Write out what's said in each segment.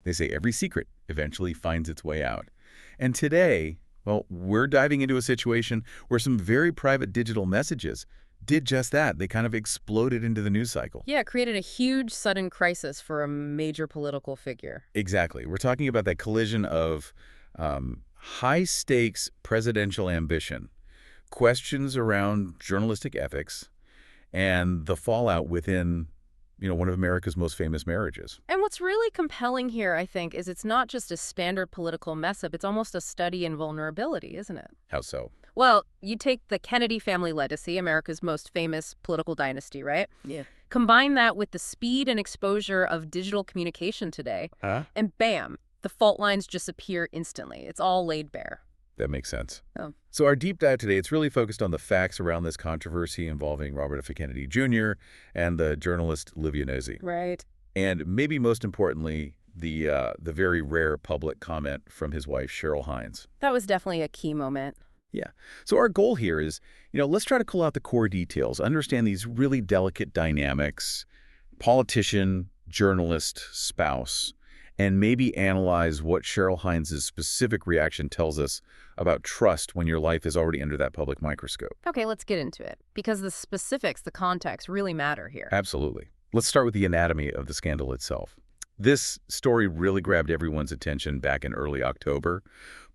They say every secret eventually finds its way out. And today, well, we're diving into a situation where some very private digital messages did just that. They kind of exploded into the news cycle. Yeah, it created a huge sudden crisis for a major political figure. Exactly. We're talking about that collision of high-stakes presidential ambition, questions around journalistic ethics, and the fallout within, one of America's most famous marriages. And what's really compelling here, I think, is it's not just a standard political mess-up. It's almost a study in vulnerability, isn't it? How so? Well, you take the Kennedy family legacy, America's most famous political dynasty, right? Yeah. Combine that with the speed and exposure of digital communication today, and bam, the fault lines just appear instantly. It's all laid bare. That makes sense. Oh. So our deep dive today, it's really focused on the facts around this controversy involving Robert F. Kennedy Jr. and the journalist Olivia Nuzzi. Right. And maybe most importantly, the very rare public comment from his wife, Cheryl Hines. That was definitely a key moment. Yeah. So our goal here is, let's try to pull out the core details, understand these really delicate dynamics, politician, journalist, spouse, and maybe analyze what Cheryl Hines' specific reaction tells us about trust when your life is already under that public microscope. Okay, let's get into it, because the specifics, the context, really matter here. Absolutely. Let's start with the anatomy of the scandal itself. This story really grabbed everyone's attention back in early October,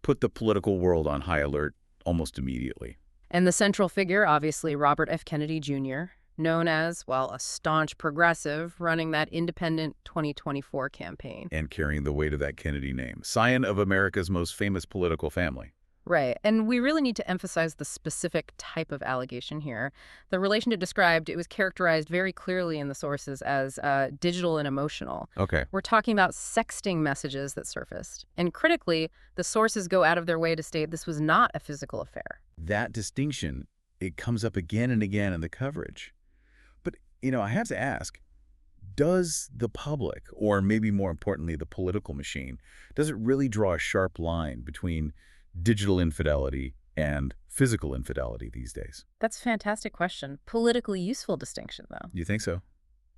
put the political world on high alert almost immediately. And the central figure, obviously, Robert F. Kennedy Jr., known as, well, a staunch progressive running that independent 2024 campaign. And carrying the weight of that Kennedy name, scion of America's most famous political family. Right. And we really need to emphasize the specific type of allegation here. The relationship described, it was characterized very clearly in the sources as digital and emotional. Okay. We're talking about sexting messages that surfaced. And critically, the sources go out of their way to state this was not a physical affair. That distinction, it comes up again and again in the coverage. But, I have to ask, does the public, or maybe more importantly, the political machine, does it really draw a sharp line between digital infidelity and physical infidelity these days? That's a fantastic question. Politically useful distinction, though. You think so?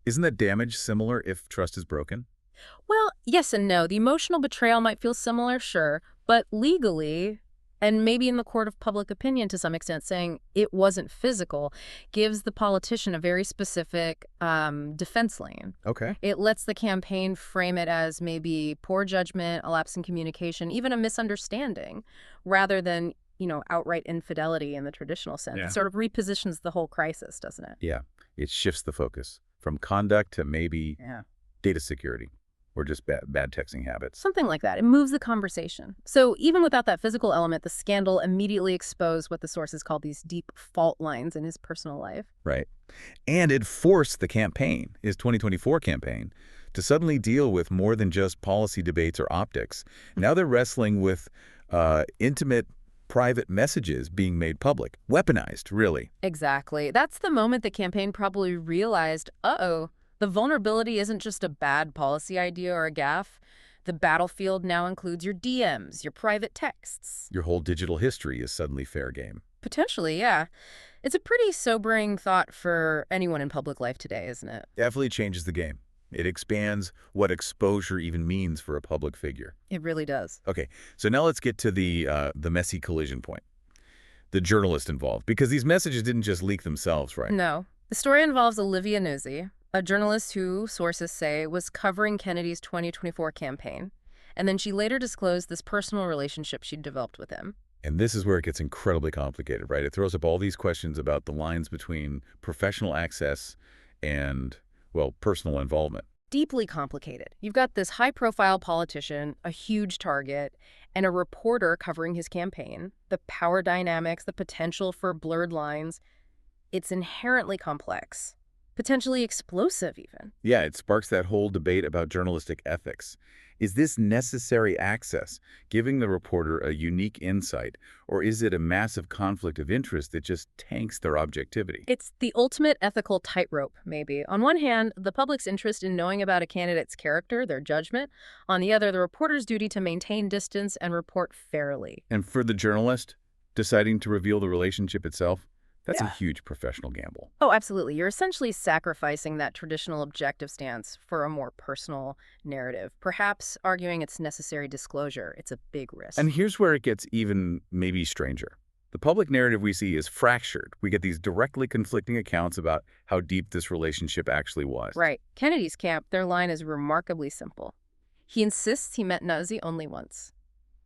Isn't that damage similar if trust is broken? Well, yes and no. The emotional betrayal might feel similar, sure, but legally, and maybe in the court of public opinion to some extent, saying it wasn't physical gives the politician a very specific defense lane. Okay. It lets the campaign frame it as maybe poor judgment, a lapse in communication, even a misunderstanding, rather than, outright infidelity in the traditional sense. Yeah. It sort of repositions the whole crisis, doesn't it? Yeah. It shifts the focus from conduct to maybe data security. Or just bad texting habits. Something like that. It moves the conversation. So even without that physical element, the scandal immediately exposed what the sources call these deep fault lines in his personal life. Right. And it forced the campaign, his 2024 campaign, to suddenly deal with more than just policy debates or optics. Now they're wrestling with intimate, private messages being made public. Weaponized, really. Exactly. That's the moment the campaign probably realized, uh-oh, the vulnerability isn't just a bad policy idea or a gaffe. The battlefield now includes your DMs, your private texts. Your whole digital history is suddenly fair game. Potentially, yeah. It's a pretty sobering thought for anyone in public life today, isn't it? Definitely changes the game. It expands what exposure even means for a public figure. It really does. Okay, so now let's get to the messy collision point. The journalist involved, because these messages didn't just leak themselves, right? No. The story involves Olivia Nuzzi, a journalist who, sources say, was covering Kennedy's 2024 campaign. And then she later disclosed this personal relationship she'd developed with him. And this is where it gets incredibly complicated, right? It throws up all these questions about the lines between professional access and, well, personal involvement. Deeply complicated. You've got this high-profile politician, a huge target, and a reporter covering his campaign. The power dynamics, the potential for blurred lines. It's inherently complex. Potentially explosive, even. Yeah, it sparks that whole debate about journalistic ethics. Is this necessary access, giving the reporter a unique insight, or is it a massive conflict of interest that just tanks their objectivity? It's the ultimate ethical tightrope, maybe. On one hand, the public's interest in knowing about a candidate's character, their judgment. On the other, the reporter's duty to maintain distance and report fairly. And for the journalist, deciding to reveal the relationship itself, That's a Yeah. huge professional gamble. Oh, absolutely. You're essentially sacrificing that traditional objective stance for a more personal narrative, perhaps arguing it's necessary disclosure. It's a big risk. And here's where it gets even maybe stranger. The public narrative we see is fractured. We get these directly conflicting accounts about how deep this relationship actually was. Right. Kennedy's camp, their line is remarkably simple. He insists he met Nuzzi only once.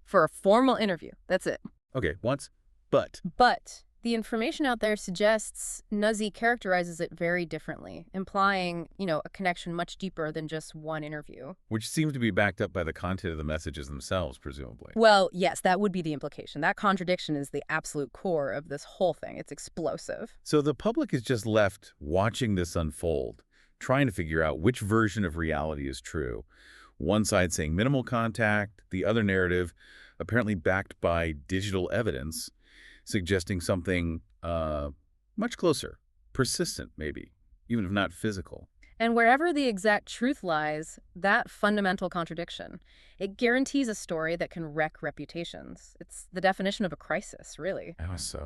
For a formal interview. That's it. Okay, once, but But the information out there suggests Nuzzi characterizes it very differently, implying, a connection much deeper than just one interview. which seems to be backed up by the content of the messages themselves, presumably. Well, yes, that would be the implication. That contradiction is the absolute core of this whole thing. It's explosive. So the public is just left watching this unfold, trying to figure out which version of reality is true. One side saying minimal contact, the other narrative, apparently backed by digital evidence, suggesting something much closer, persistent maybe, even if not physical. And wherever the exact truth lies, that fundamental contradiction, it guarantees a story that can wreck reputations. It's the definition of a crisis, really.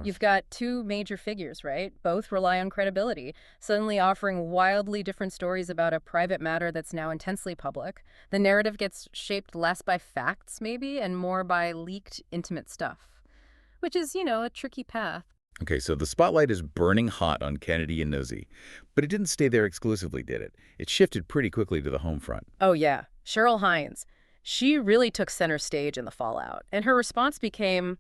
You've got two major figures, right? Both rely on credibility, suddenly offering wildly different stories about a private matter that's now intensely public. The narrative gets shaped less by facts, maybe, and more by leaked, intimate stuff, which is, a tricky path. Okay, so the spotlight is burning hot on Kennedy and Nuzzi, but it didn't stay there exclusively, did it? It shifted pretty quickly to the home front. Oh, yeah. Cheryl Hines. She really took center stage in the fallout, and her response became,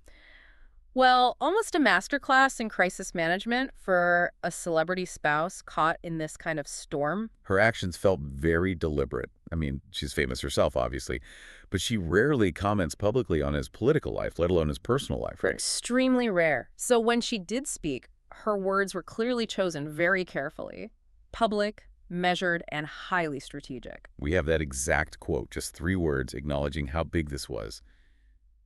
well, almost a masterclass in crisis management for a celebrity spouse caught in this kind of storm. Her actions felt very deliberate. I mean, she's famous herself, obviously, but she rarely comments publicly on his political life, let alone his personal life, right? Extremely rare. So when she did speak, her words were clearly chosen very carefully. Public, measured, and highly strategic. We have that exact quote, just 3 words acknowledging how big this was.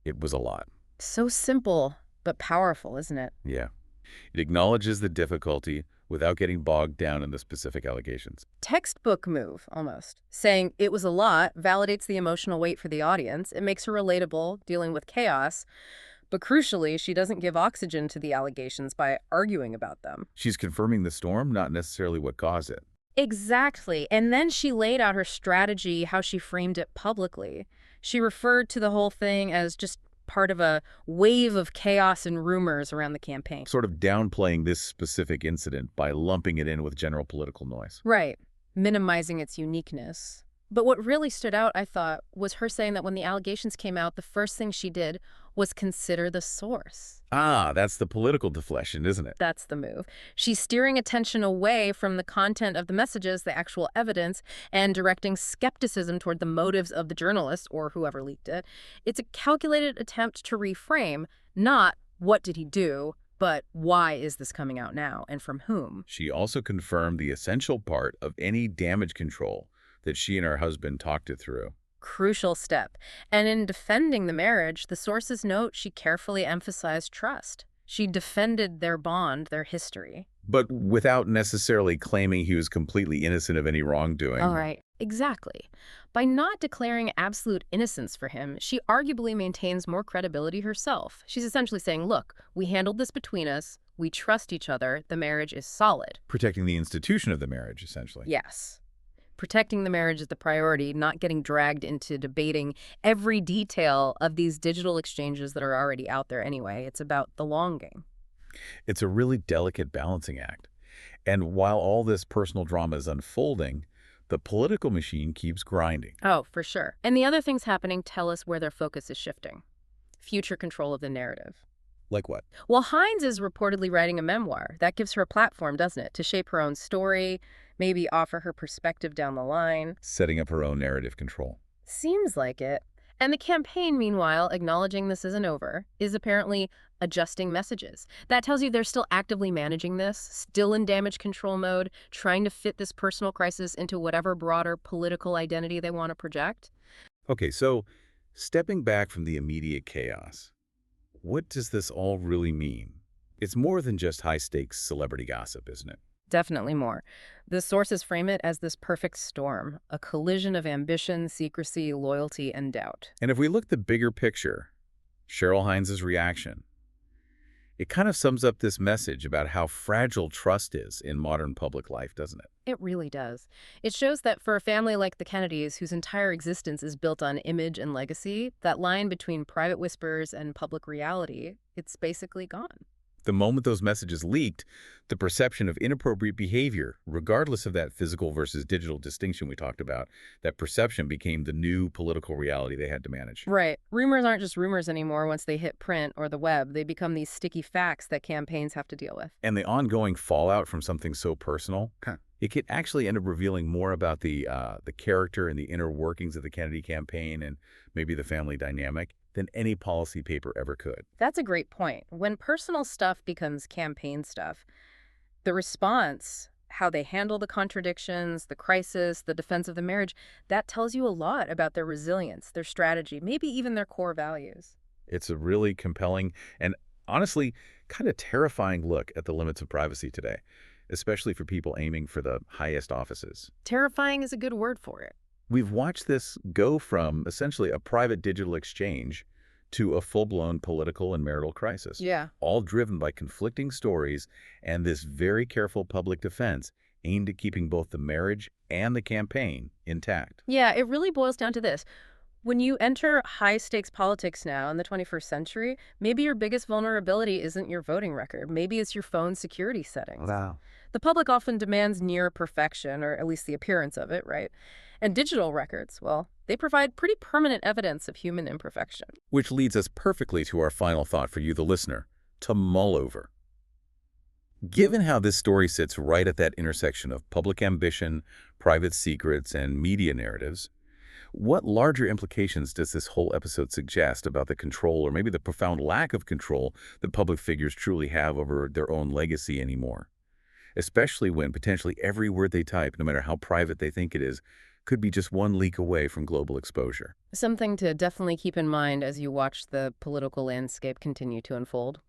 It was a lot. So simple, but powerful, isn't it? Yeah. It acknowledges the difficulty without getting bogged down in the specific allegations. Textbook move, almost. Saying it was a lot validates the emotional weight for the audience. It makes her relatable, dealing with chaos. But crucially, she doesn't give oxygen to the allegations by arguing about them. She's confirming the storm, not necessarily what caused it. Exactly. And then she laid out her strategy, how she framed it publicly. She referred to the whole thing as just part of a wave of chaos and rumors around the campaign. Sort of downplaying this specific incident by lumping it in with general political noise. Right. Minimizing its uniqueness. But what really stood out, I thought, was her saying that when the allegations came out, the first thing she did was consider the source. Ah, that's the political deflection, isn't it? That's the move. She's steering attention away from the content of the messages, the actual evidence, and directing skepticism toward the motives of the journalist or whoever leaked it. It's a calculated attempt to reframe, not what did he do, but why is this coming out now and from whom? She also confirmed the essential part of any damage control that she and her husband talked it through. Crucial step. And in defending the marriage, the sources note she carefully emphasized trust. She defended their bond, their history. But without necessarily claiming he was completely innocent of any wrongdoing. All right, exactly. By not declaring absolute innocence for him, she arguably maintains more credibility herself. She's essentially saying, look, we handled this between us, we trust each other, the marriage is solid. Protecting the institution of the marriage, essentially. Yes. Protecting the marriage is the priority, not getting dragged into debating every detail of these digital exchanges that are already out there anyway. It's about the long game. It's a really delicate balancing act. And while all this personal drama is unfolding, the political machine keeps grinding. Oh, for sure. And the other things happening tell us where their focus is shifting. Future control of the narrative. Like what? Well, Hines is reportedly writing a memoir. That gives her a platform, doesn't it? To shape her own story, maybe offer her perspective down the line. Setting up her own narrative control. Seems like it. And the campaign, meanwhile, acknowledging this isn't over, is apparently adjusting messages. That tells you they're still actively managing this, still in damage control mode, trying to fit this personal crisis into whatever broader political identity they want to project. Okay, so stepping back from the immediate chaos, what does this all really mean? It's more than just high-stakes celebrity gossip, isn't it? Definitely more. The sources frame it as this perfect storm, a collision of ambition, secrecy, loyalty, and doubt. And if we look at the bigger picture, Cheryl Hines' reaction, It kind of sums up this message about how fragile trust is in modern public life, doesn't it? It really does. It shows that for a family like the Kennedys, whose entire existence is built on image and legacy, that line between private whispers and public reality, it's basically gone. The moment those messages leaked, the perception of inappropriate behavior, regardless of that physical versus digital distinction we talked about, that perception became the new political reality they had to manage. Right. Rumors aren't just rumors anymore once they hit print or the web. They become these sticky facts that campaigns have to deal with. And the ongoing fallout from something so personal, it could actually end up revealing more about the character and the inner workings of the Kennedy campaign and maybe the family dynamic than any policy paper ever could. That's a great point. When personal stuff becomes campaign stuff, the response, how they handle the contradictions, the crisis, the defense of the marriage, that tells you a lot about their resilience, their strategy, maybe even their core values. It's a really compelling and honestly kind of terrifying look at the limits of privacy today, especially for people aiming for the highest offices. Terrifying is a good word for it. We've watched this go from essentially a private digital exchange to a full-blown political and marital crisis, Yeah. all driven by conflicting stories and this very careful public defense aimed at keeping both the marriage and the campaign intact. Yeah, it really boils down to this. When you enter high-stakes politics now in the 21st century, maybe your biggest vulnerability isn't your voting record. Maybe it's your phone's security settings. Wow. The public often demands near perfection, or at least the appearance of it, right? And digital records, well, they provide pretty permanent evidence of human imperfection. Which leads us perfectly to our final thought for you, the listener, to mull over. Given how this story sits right at that intersection of public ambition, private secrets, and media narratives, what larger implications does this whole episode suggest about the control or maybe the profound lack of control that public figures truly have over their own legacy anymore? Especially when potentially every word they type, no matter how private they think it is, could be just one leak away from global exposure. Something to definitely keep in mind as you watch the political landscape continue to unfold.